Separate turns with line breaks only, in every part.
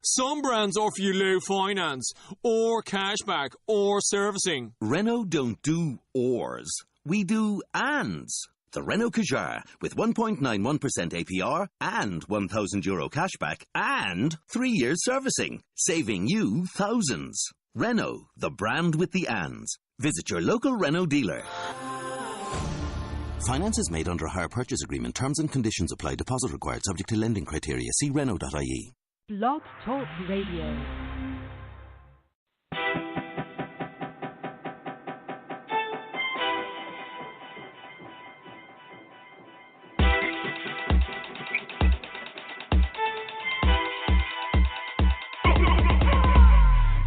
Some brands offer you low finance, or cashback, or servicing.
Renault don't do ors. We do ands. The Renault Kadjar with 1.91% APR and €1,000 cashback and 3 years servicing, saving you thousands. Renault, the brand with the ands. Visit your local Renault dealer. Finance is made under a hire purchase agreement. Terms and conditions apply. Deposit required subject to lending criteria. See Renault.ie.
Blog Talk Radio.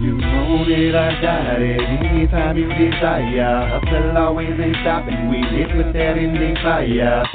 You want it, I got it, anytime you desire. Hustle always ain't stopping, we live with that Endie Fiya.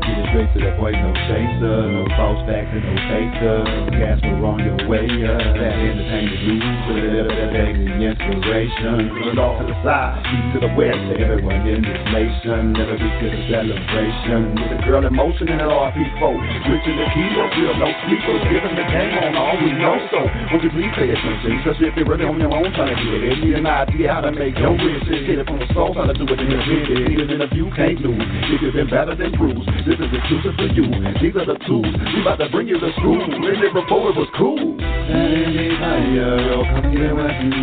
Get it straight to the point, no chaser, no false facts and no chaser. Gas we're on your way, that entertainment news, with a little bit of daily inspiration. Put it off to the side, east to the west, to everyone in this nation. Never be to the celebration, with a girl in motion and an RP4. Switching the keyboard, we are no sleepers, giving the game on all we know. So, won't you please pay attention, especially if you're really on your own trying to get it. Need an idea how to make your riches, get it from the soul, how to do it in the video. Need an interview, can't lose, if you've been better than bruised. This is exclusive for you, these are the tools. We about to bring you to school, and it before it was cool. Endie Fiya, yo, come here with me.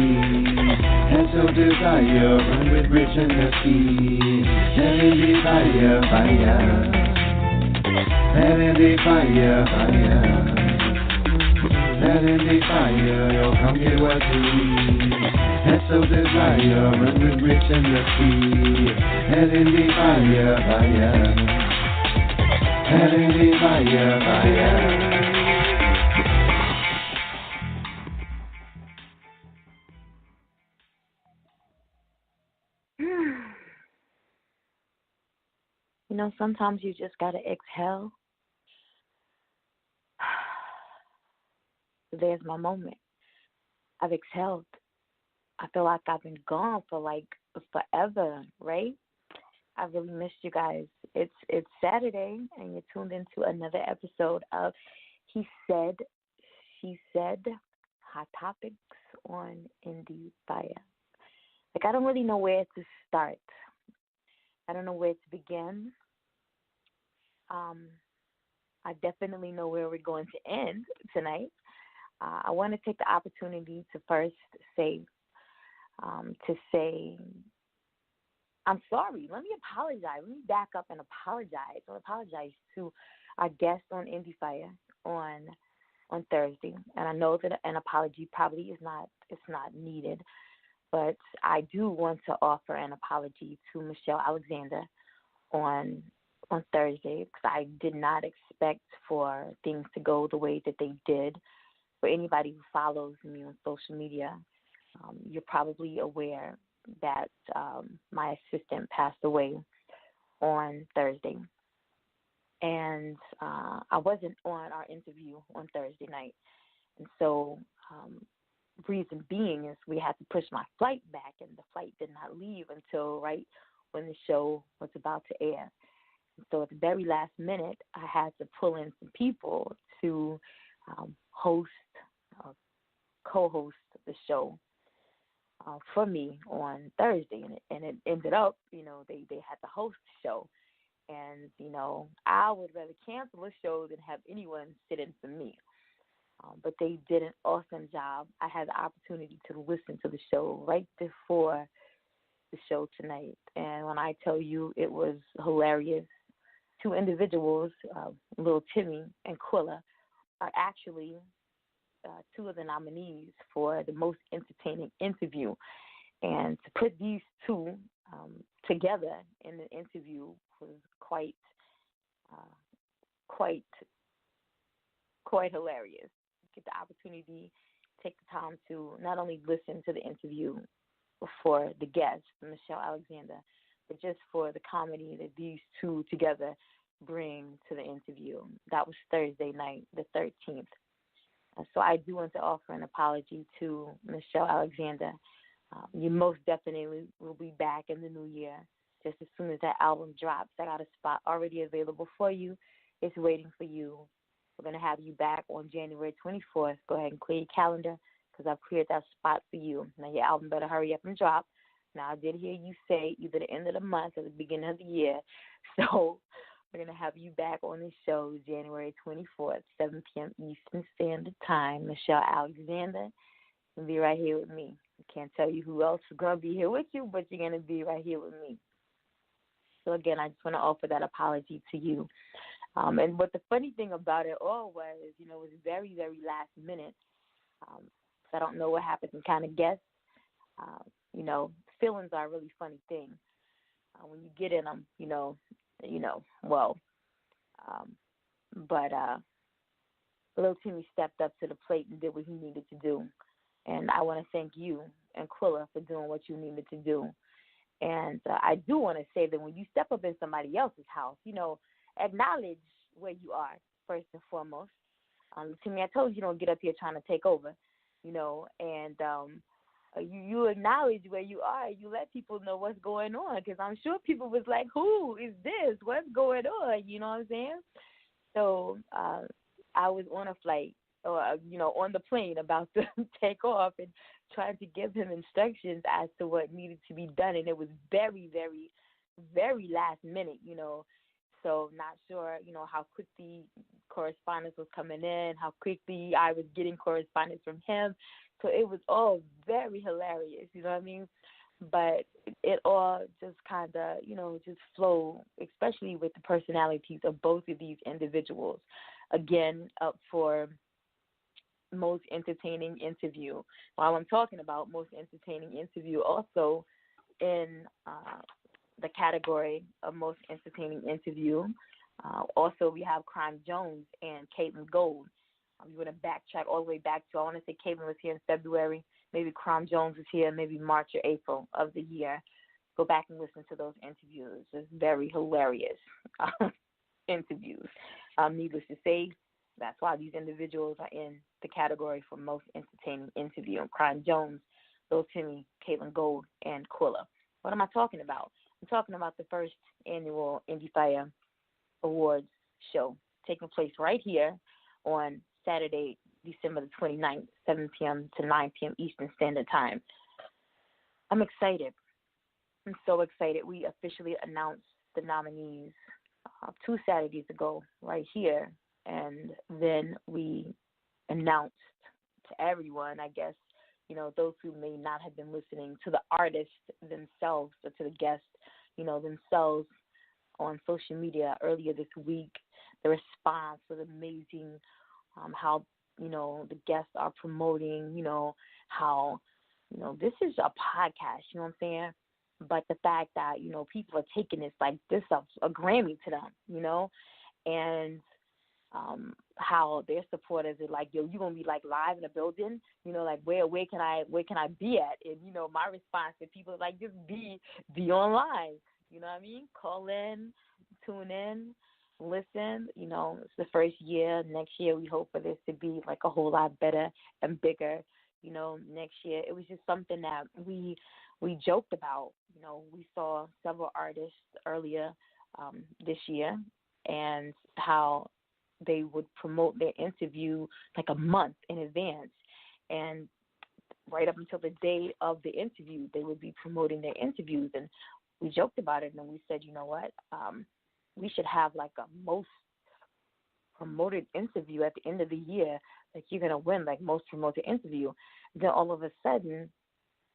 That's your desire, run with rich and the sea. Endie Fiya, Fiya. Endie Fiya, Fiya. Endie Fiya, yo, come here with me. That's your desire, run with rich and the sea. Endie Fiya, Fiya. Endie Fiya, Fiya.
You know, sometimes you just gotta exhale. There's my moment. I've exhaled. I feel like I've been gone for like forever, right? I really missed you guys. It's Saturday, and you're tuned into another episode of He Said, She Said, Hot Topics on Endie Fiya. Like, I don't really know where to start. I don't know where to begin. I definitely know where we're going to end tonight. I want to take the opportunity to first say, I'm sorry. Let me apologize. Let me back up and apologize. I apologize to our guest on Endie Fiya on Thursday. And I know that an apology probably is not needed, but I do want to offer an apology to Michelle Alexander on Thursday, because I did not expect for things to go the way that they did. For anybody who follows me on social media, you're probably aware that my assistant passed away on Thursday. And I wasn't on our interview on Thursday night. And so reason being is we had to push my flight back, and the flight did not leave until right when the show was about to air. And so at the very last minute, I had to pull in some people to co-host the show for me on Thursday, and it ended up, they had to host the show, and I would rather cancel a show than have anyone sit in for me. But they did an awesome job. I had the opportunity to listen to the show right before the show tonight, and when I tell you it was hilarious, two individuals, little Timmy and Quilla, are actually two of the nominees for the most entertaining interview. And to put these two together in an interview was quite hilarious. Get the opportunity, take the time to not only listen to the interview for the guest, Michelle Alexander, but just for the comedy that these two together bring to the interview. That was Thursday night, the 13th. So I do want to offer an apology to Michelle Alexander. You most definitely will be back in the new year, just as soon as that album drops. I got a spot already available for you. It's waiting for you. We're going to have you back on January 24th. Go ahead and clear your calendar because I've cleared that spot for you. Now, your album better hurry up and drop. Now, I did hear you say either the end of the month or the beginning of the year. So we're going to have you back on the show January 24th, 7 p.m. Eastern Standard Time. Michelle Alexander will be right here with me. I can't tell you who else is going to be here with you, but you're going to be right here with me. So, again, I just want to offer that apology to you. And what the funny thing about it all was, it was very, very last minute. So I don't know what happens and kind of guess. Feelings are a really funny thing. When you get in them, but little Timmy stepped up to the plate and did what he needed to do. And I want to thank you and Quilla for doing what you needed to do. And I do want to say that when you step up in somebody else's house, acknowledge where you are, first and foremost. Timmy, I told you don't get up here trying to take over, and you acknowledge where you are. You let people know what's going on, because I'm sure people was like, who is this? What's going on? You know what I'm saying? So I was on a flight, or, on the plane about to take off and trying to give him instructions as to what needed to be done. And it was very, very, very last minute, So not sure, how quickly correspondence was coming in, how quickly I was getting correspondence from him. So it was all very hilarious, you know what I mean? But it all just kind of, just flowed, especially with the personalities of both of these individuals. Again, up for most entertaining interview. While I'm talking about most entertaining interview, also in the category of most entertaining interview, also we have Crime Jones and Caitlin Gold. You want to backtrack all the way back to, I want to say Caitlin was here in February, maybe Crime Jones was here maybe March or April of the year. Go back and listen to those interviews. It's very hilarious interviews. Needless to say, that's why these individuals are in the category for most entertaining interview. Crime Jones, Lil Timmy, Caitlin Gold, and Quilla. What am I talking about? I'm talking about the first annual Endie Fiya Awards show taking place right here on Saturday, December the 29th, 7 p.m. to 9 p.m. Eastern Standard Time. I'm excited. I'm so excited. We officially announced the nominees 2 Saturdays ago right here, and then we announced to everyone, I guess, those who may not have been listening, to the artists themselves or to the guests, themselves on social media earlier this week. The response was amazing. How, the guests are promoting, how, this is a podcast, you know what I'm saying? But the fact that, people are taking this like this a Grammy to them, and how their supporters are like, yo, you gonna be like live in a building, like where can I be at? And my response to people is like, just be online, you know what I mean? Call in, tune in, listen. It's the first year. Next year we hope for this to be like a whole lot better and bigger. Next year it was just something that we joked about. We saw several artists earlier this year, and how they would promote their interview like a month in advance. And right up until the day of the interview, they would be promoting their interviews. And we joked about it, and we said, you know what, we should have like a most promoted interview at the end of the year. Like, you're going to win like most promoted interview. Then all of a sudden,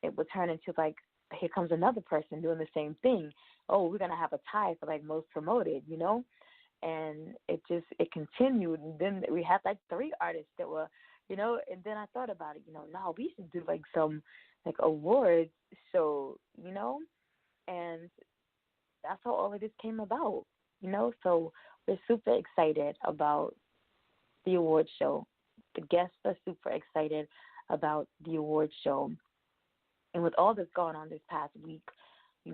it would turn into like, here comes another person doing the same thing. Oh, we're going to have a tie for like most promoted, And it continued. And then we had like 3 artists that were, and then I thought about it, no, we should do like some like awards show, and that's how all of this came about, So we're super excited about the award show. The guests are super excited about the award show. And with all that's gone on this past week, in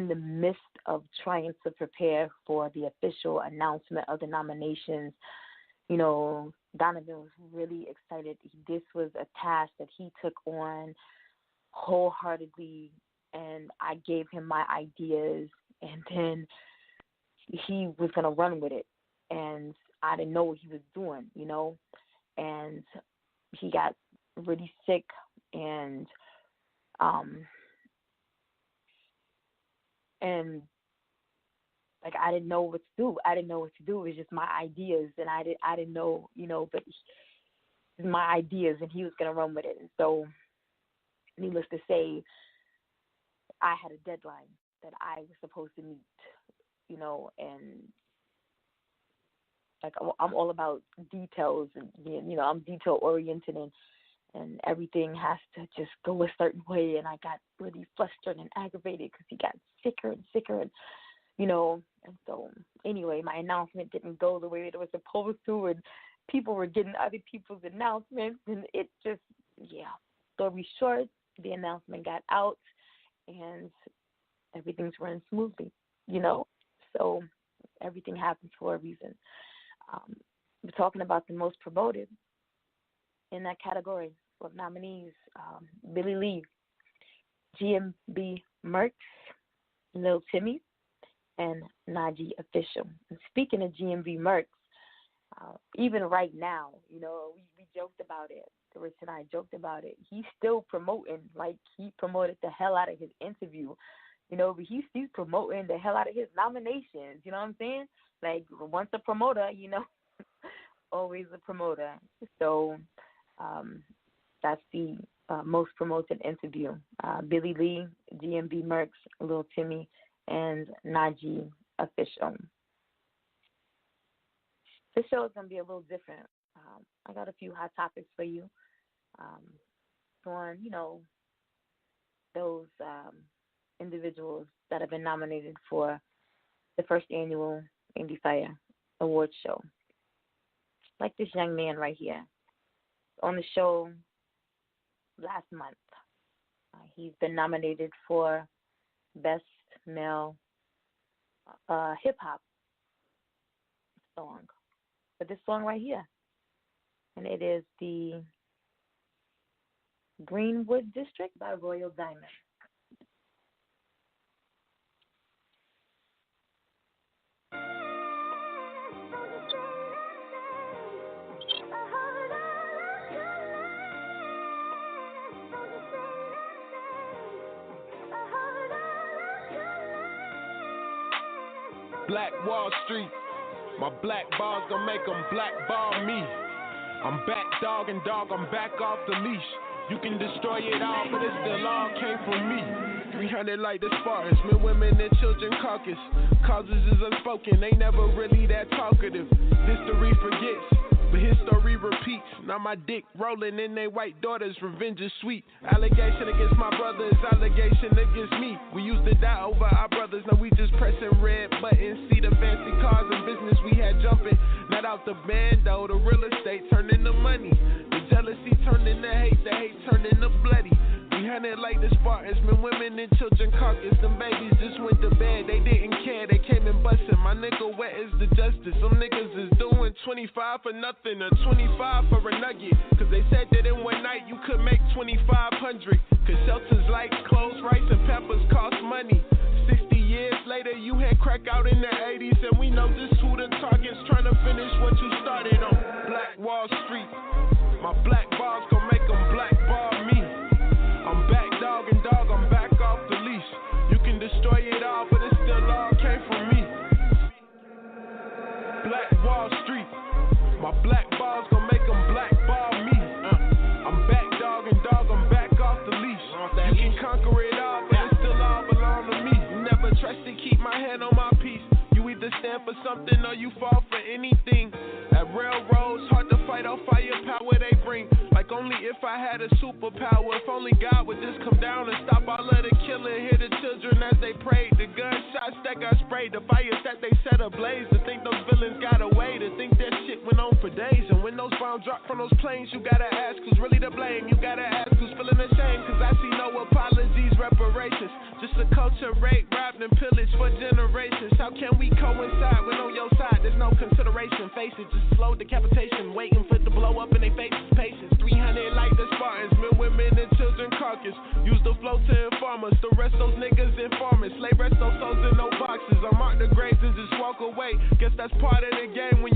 the midst of trying to prepare for the official announcement of the nominations, Donovan was really excited. This was a task that he took on wholeheartedly, and I gave him my ideas, and then he was going to run with it. and I didn't know what he was doing, and he got really sick, and like I didn't know what to do. It was just my ideas, and I didn't know, but my ideas, and he was gonna run with it. And so, needless to say, I had a deadline that I was supposed to meet, and like I'm all about details, and I'm detail oriented, and everything has to just go a certain way. And I got really flustered and aggravated because he got sicker and sicker, and and so anyway, my announcement didn't go the way it was supposed to, and people were getting other people's announcements, and it just, story short, the announcement got out, and everything's running smoothly, so everything happens for a reason. We're talking about the most promoted in that category of nominees: Billy Lee, GMB Merx, Lil Timmy, and N.e.ws Official. And speaking of GMB Merx, even right now, we joked about it. Rich and I joked about it. He's still promoting, like he promoted the hell out of his interview, but he's promoting the hell out of his nominations. You know what I'm saying? Like once a promoter, always a promoter. So that's the most promoted interview. Billy Lee, GMB Merx, Lil Timmy, and N.e.ws Official. This show is going to be a little different. I got a few hot topics for you on, those individuals that have been nominated for the first annual Endie Fiya Awards show. Like this young man right here on the show last month. He's been nominated for Best Male Hip-Hop Song for this song right here. And it is the Greenwood District by Royal Diamond.
Black Wall Street, my black balls gon' make them blackball me. I'm back, dog, I'm back off the leash. You can destroy it all, but it still all came from me. 300 like the Spartans, men, women, and children caucus. Causes is unspoken, they never really that talkative. History forgets, but history repeats. Now my dick rolling in they white daughters, revenge is sweet. Allegation against my brothers, allegation against me. We used to die over our brothers, now we just pressing red buttons. See the fancy cars and business we had jumping. Not out the band though, the real estate turned into money. The jealousy turned into hate, the hate turned into bloody. 300 like the Spartans, men, women, and children caucus. Them babies just went to bed, they didn't care, they came and bustin'. My nigga, where is the justice? Some niggas is doing 25 for nothing, or 25 for a nugget. Cause they said that in one night you could make 2,500. Cause shelters like clothes, rice, and peppers cost money. 60 years later, you had crack out in the 80s, and we know just who the target's trying to finish what you started on. Black Wall Street, my black balls gon' make them blackball me. I'm back, dog, I'm back off the leash. You can destroy it all, but it still all came from me. Black Wall Street, my black balls gon' make them blackball me. I'm back, dog, I'm back off the leash. You can conquer it all, but it still all belong to me. Never trust to keep my hand on my piece. You either stand for something or you fall for anything. At railroads, hard to fight off firepower they bring. Like only if I had a superpower. If only God would just come down and stop all of the killing. Hear the children as they prayed. The gunshots that got sprayed. The fires that they set ablaze. To think those villains got away. To think that shit went on for days. And when those bombs drop from those planes, you gotta ask who's really to blame. You gotta ask who's feeling ashamed. Cause I see no apologies, reparations. Just a culture rape, robbed and pillaged for generations. How can we coincide when on your side there's no consideration? Face it, just slow decapitation. Waiting for it to blow up in their faces. Patience, 300 like the Spartans. Men, women, and children caucus. Use the flow to inform us. The rest those niggas informants. Lay rest those souls in no boxes. I mark the graves and just walk away. Guess that's part of the game when